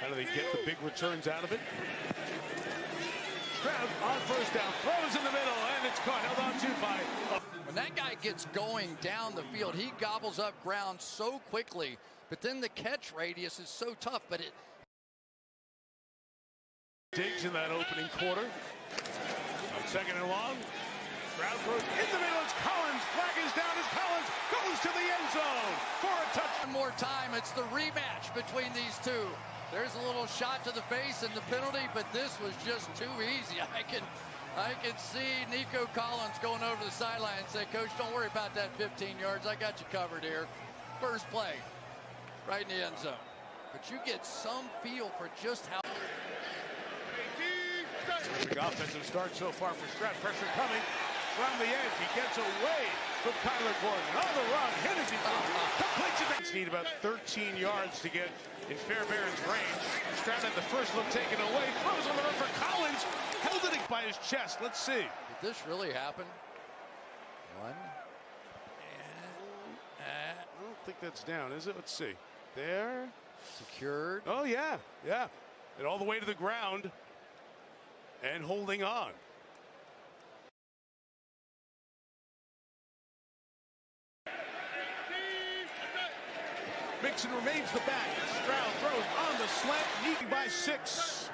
How do they get the big returns out of it? Stroud on first down, throws in the middle, and it's caught, held on to by... When that guy gets going down the field, he gobbles up ground so quickly, but then the catch radius is so tough, but it... Diggs in that opening quarter. On second and long, Stroud throws in the middle, it's Collins, flag is down as Collins goes to the end zone for a touchdown. One more time, it's the rematch between these two. There's a little shot to the face and the penalty, but this was just too easy. I can see Nico Collins going over the sideline and say, Coach, don't worry about that 15 yards. I got you covered here. First play, right in the end zone. But you get some feel for just how... Terrific offensive start so far for Stroud. Pressure coming from the edge. He gets away from Kyler Gordon. On the run, hit as he completes it. Need about 13 yards to get in Fairbairn's range. Stroud had the first look taken away. Throws on the run for Collins. Held it by his chest. Let's see. Did this really happen? One. I don't think that's down, is it? Let's see. There. Secured. Oh, yeah. Yeah. And all the way to the ground. And holding on. Mixon remains the back. Stroud throws on the slant, needing by 6.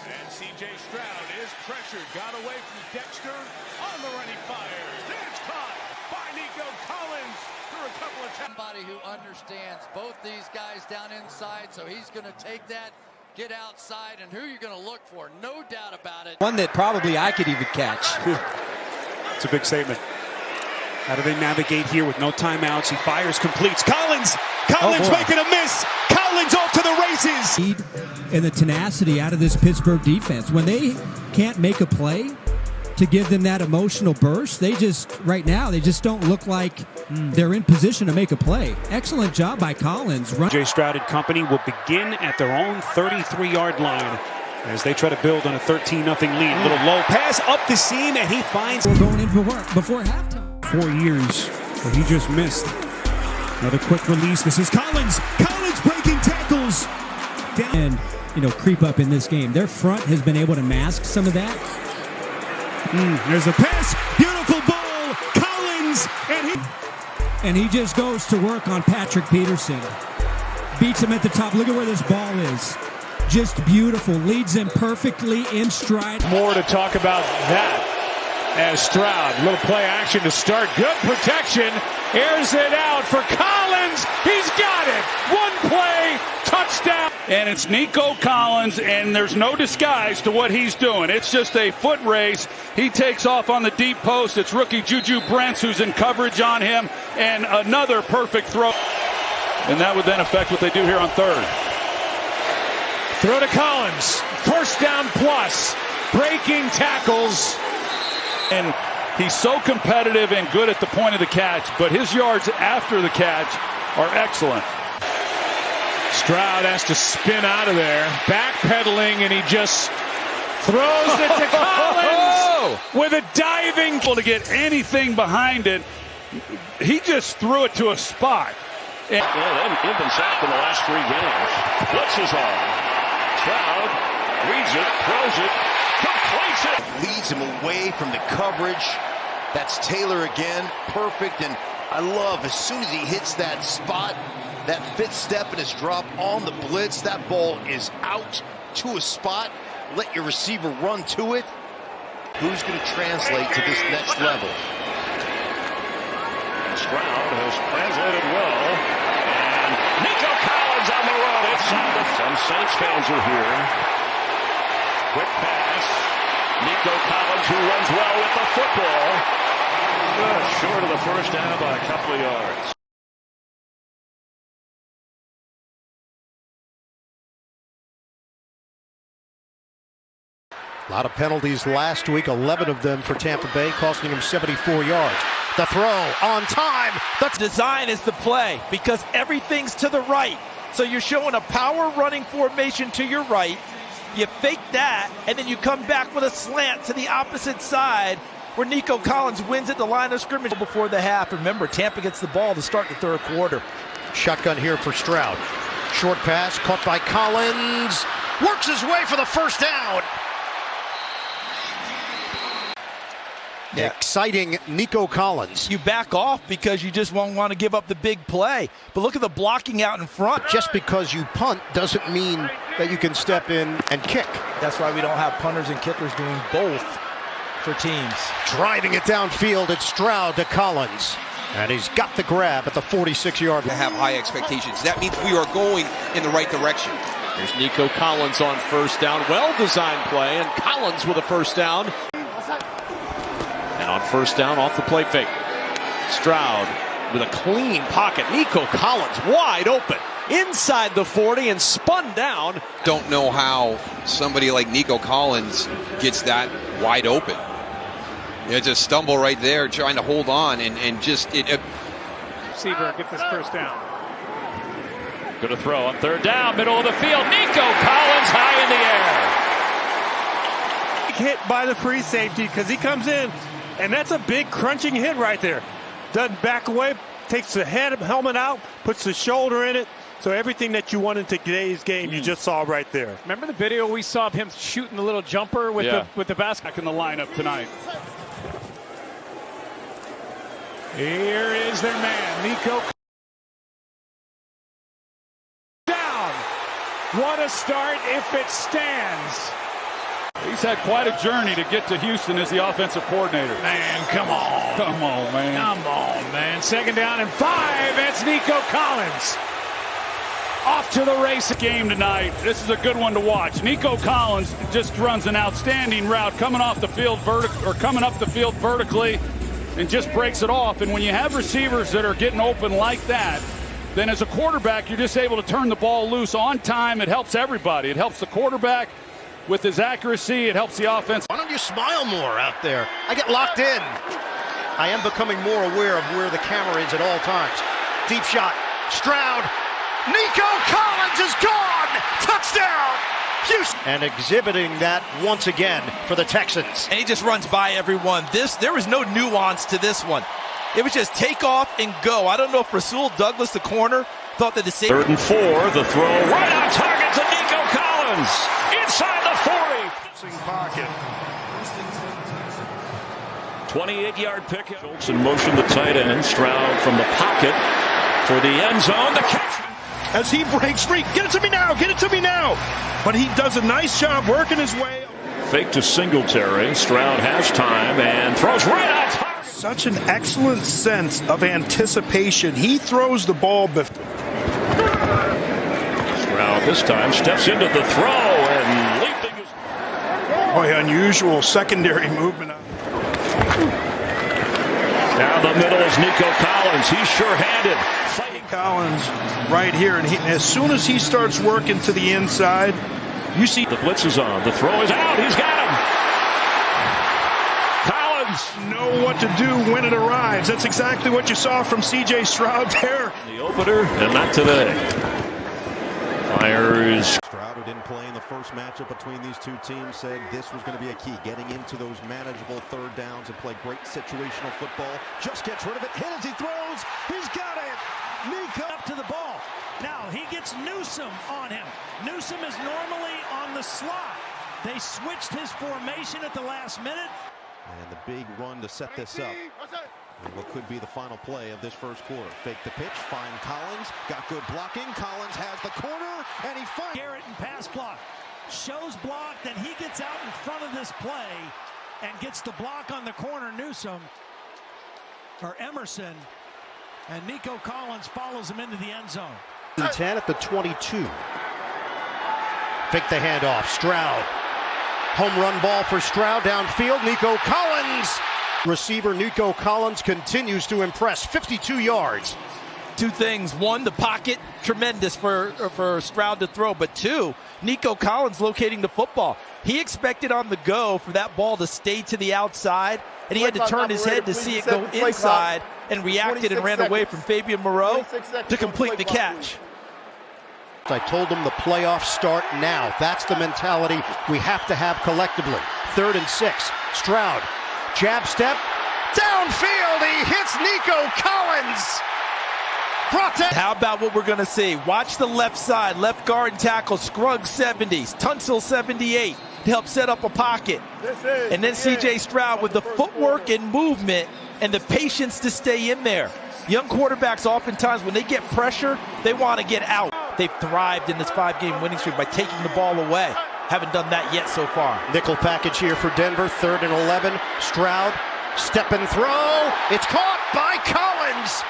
And C.J. Stroud is pressured. Got away from Dexter. On the run, he fires. That's caught by Nico Collins through a couple of times. Somebody who understands both these guys down inside, so he's going to take that, get outside, and who you're going to look for. No doubt about it. One that probably I could even catch. It's a big statement. How do they navigate here with no timeouts? He fires, completes. Collins making a miss. Collins off to the races. And the tenacity out of this Pittsburgh defense. When they can't make a play to give them that emotional burst, they just, right now, they just don't look like they're in position to make a play. Excellent job by Collins. J. Stroud and company will begin at their own 33-yard line as they try to build on a 13-0 lead. Little low pass up the seam, and he finds... We're going in before halftime. 4 years where he just missed. Another quick release. This is Collins. Collins breaking tackles. And, creep up in this game. Their front has been able to mask some of that. There's a pass. Beautiful ball. Collins. And he just goes to work on Patrick Peterson. Beats him at the top. Look at where this ball is. Just beautiful. Leads him perfectly in stride. More to talk about that. As Stroud, little play action to start. Good protection. Airs it out for Collins. He's got it. One play, touchdown. And it's Nico Collins, and there's no disguise to what he's doing. It's just a foot race. He takes off on the deep post. It's rookie Juju Brents who's in coverage on him, and another perfect throw. And that would then affect what they do here on third. Throw to Collins. First down plus. Breaking tackles. And he's so competitive and good at the point of the catch, but his yards after the catch are excellent. Stroud has to spin out of there, backpedaling, and he just throws it to Collins with a diving to get anything behind it. He just threw it to a spot. They've been sacked in the last 3 games. Blitzes on. Stroud reads it, throws it. Leads him away from the coverage. That's Taylor again. Perfect. And I love as soon as he hits that spot, that 5th step in his drop on the blitz, that ball is out to a spot. Let your receiver run to it. Who's going to translate to this next level? Stroud has translated well. And Nico Collins on the run. It's some Saints fans are here. Quick pass. Nico Collins, who runs well with the football. Short of the first down by a couple of yards. A lot of penalties last week, 11 of them for Tampa Bay, costing him 74 yards. The throw on time. The design is the play because everything's to the right. So you're showing a power running formation to your right. You fake that, and then you come back with a slant to the opposite side where Nico Collins wins at the line of scrimmage before the half. Remember, Tampa gets the ball to start the third quarter. Shotgun here for Stroud. Short pass caught by Collins. Works his way for the first down. Yeah. Exciting Nico Collins. You back off because you just won't want to give up the big play. But look at the blocking out in front. Just because you punt doesn't mean that you can step in and kick. That's why we don't have punters and kickers doing both for teams. Driving it downfield, it's Stroud to Collins. And he's got the grab at the 46-yard line. Have high expectations. That means we are going in the right direction. There's Nico Collins on first down. Well-designed play, and Collins with a first down. And on first down, off the play fake. Stroud with a clean pocket. Nico Collins wide open inside the 40 and spun down. Don't know how somebody like Nico Collins gets that wide open. It's a stumble right there, trying to hold on and just Receiver get this first down. Going to throw on third down, middle of the field. Nico Collins high in the air. Hit by the free safety because he comes in, and that's a big crunching hit right there. Doesn't back away, takes the helmet out, puts the shoulder in it. So everything that you want in today's game, you just saw right there. Remember the video we saw of him shooting the little jumper with the basket back in the lineup tonight. Here is their man, Nico. Down. What a start if it stands. He's had quite a journey to get to Houston as the offensive coordinator. Man, come on. Come on, man. Come on, man. Second down and 5. It's Nico Collins. Off to the race game tonight. This is a good one to watch. Nico Collins just runs an outstanding route coming off the field coming up the field vertically and just breaks it off. And when you have receivers that are getting open like that, then as a quarterback, you're just able to turn the ball loose on time. It helps everybody. It helps the quarterback with his accuracy. It helps the offense. Why don't you smile more out there? I get locked in. I am becoming more aware of where the camera is at all times. Deep shot. Stroud. Nico Collins is gone. Touchdown. Houston. And exhibiting that once again for the Texans. And he just runs by everyone. There was no nuance to this one. It was just take off and go. I don't know if Rasul Douglas, the corner, thought that the safety. 3rd and 4, the throw right on target to Nico Collins. Inside the 40. Pocket. 28-yard pickup. Schultz in motion, the tight end. Stroud from the pocket for the end zone. The catch. As he breaks free, get it to me now, get it to me now. But he does a nice job working his way. Fake to Singletary. Stroud has time and throws right on target. Such an excellent sense of anticipation. He throws the ball before. Stroud this time steps into the throw and leaping. Boy, unusual secondary movement. Down the middle is Nico Collins. He's sure-handed. Collins right here, and as soon as he starts working to the inside, you see the blitz is on. The throw is out. He's got him. Collins know what to do when it arrives. That's exactly what you saw from C.J. Stroud there. The opener, and not today. Fires. Stroud, who didn't play in the first matchup between these two teams, said this was going to be a key, getting into those manageable third downs and play great situational football. Just gets rid of it. Hit as he throws. He's got it. Nico up to the ball. Now he gets Newsome on him. Newsome is normally on the slot. They switched his formation at the last minute. And the big run to set this up. And what could be the final play of this first quarter. Fake the pitch, find Collins, got good blocking. Collins has the corner, and he finds Garrett and pass block. Shows block, then he gets out in front of this play and gets the block on the corner. Newsome or Emerson. And Nico Collins follows him into the end zone. 10 at the 22. Fake the handoff. Stroud. Home run ball for Stroud downfield. Nico Collins. Receiver Nico Collins continues to impress. 52 yards. Two things. One, the pocket, tremendous for Stroud to throw. But two, Nico Collins locating the football. He expected on the go for that ball to stay to the outside, and he had to turn his head to see it go inside, and reacted and ran away from Fabian Moreau to complete the catch. I told them the playoffs start now. That's the mentality we have to have collectively. 3rd and 6. Stroud. Jab step. Downfield. He hits Nico Collins. Brought in. How about what we're going to see? Watch the left side, left guard and tackle, Scruggs 70s, Tunsil 78 to help set up a pocket. And then C.J. Stroud with the footwork and movement and the patience to stay in there. Young quarterbacks oftentimes, when they get pressure, they want to get out. They've thrived in this 5-game winning streak by taking the ball away. Haven't done that yet so far. Nickel package here for Denver, 3rd and 11. Stroud, step and throw. It's caught by Collins.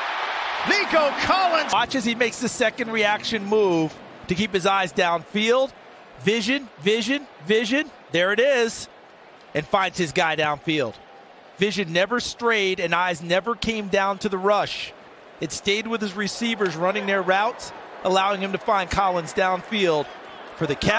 Nico Collins. Watch as he makes the second reaction move to keep his eyes downfield. Vision, vision, vision. There it is. And finds his guy downfield. Vision never strayed and eyes never came down to the rush. It stayed with his receivers running their routes, allowing him to find Collins downfield for the catch.